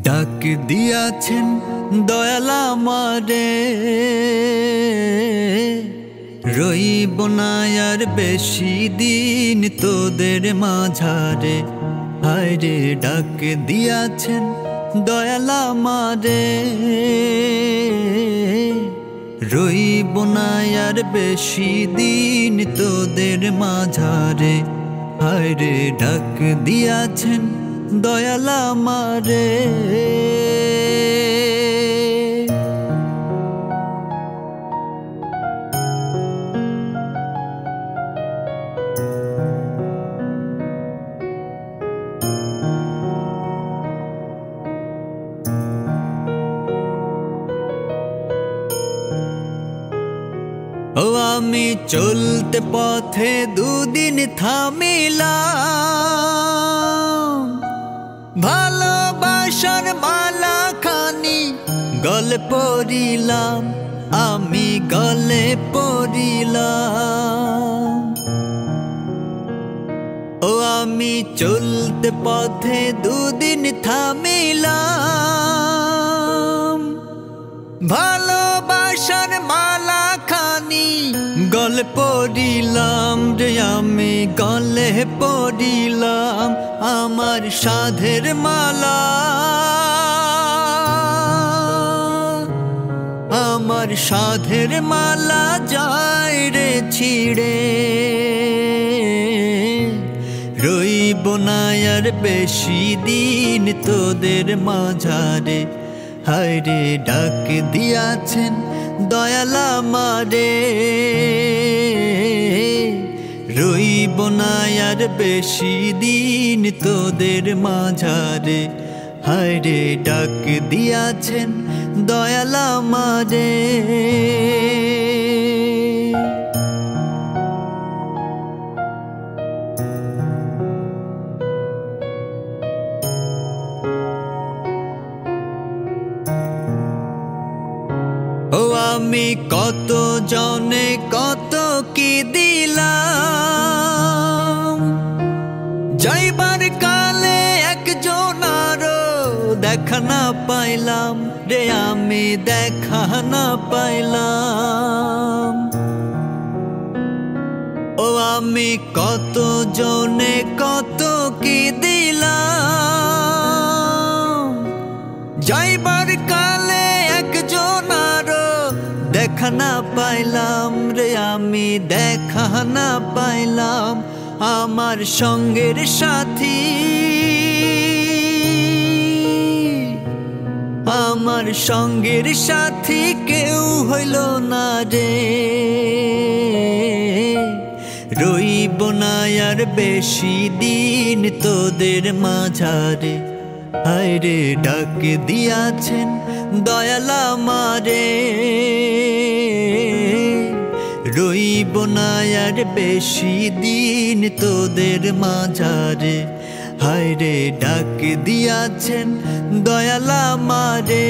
ডাক দিয়াছেন দয়াল আমারে, রইব না আর বেশি দিন তোদের মাঝারে। হায়রে ডাক দিয়াছেন দয়াল আমারে, রইব না আর বেশি দিন তোদের মাঝারে। হায়রে ডাক দিয়াছেন দয়াল আমারে। ও আমি চলতে পথে দুদিন থামিলাম, ভালোবাসার মালা খানি গলে পড়িলাম, আমি গলে পড়িলাম। ও আমি চলতে পথে দুদিন থামিলাম, ভালোবাসার মালা খানি গলে পড়িলাম রে, আমি গলে পড়িলাম। আমার সাধের মালা, আমার সাধের মালা যায় রে ছিড়ে, রইব না আর বেশি দিন তোদের মাঝারে। হায়রে ডাক দিয়াছেন দয়াল আমারে, রইব না আর বেশি দিন তোদের মাঝারে। হায়রে ডাক দিয়াছেন দয়াল আমারে। ও আমি কত জনে কত কি দিলাম, যাইবার কালে একজন আরো দেখা না পাইলাম রে, আমি দেখা না পাইলাম। ও আমি কত জনে কত কি দিলাম, যাইবার কালে একজন আরো দেখা না পাইলাম রে, আমি দেখা না পাইলাম। আমার সঙ্গের সাথী, আমার সঙ্গের সাথী কেউ হইল না রে, রইব না আর বেশি দিন তোদের মাঝারে। হায়রে ডাক দিয়াছেন দয়াল আমারে, রইব না আর বেশি দিন তোদের মাঝারে। হায়রে ডাক দিয়াছেন দয়াল আমারে।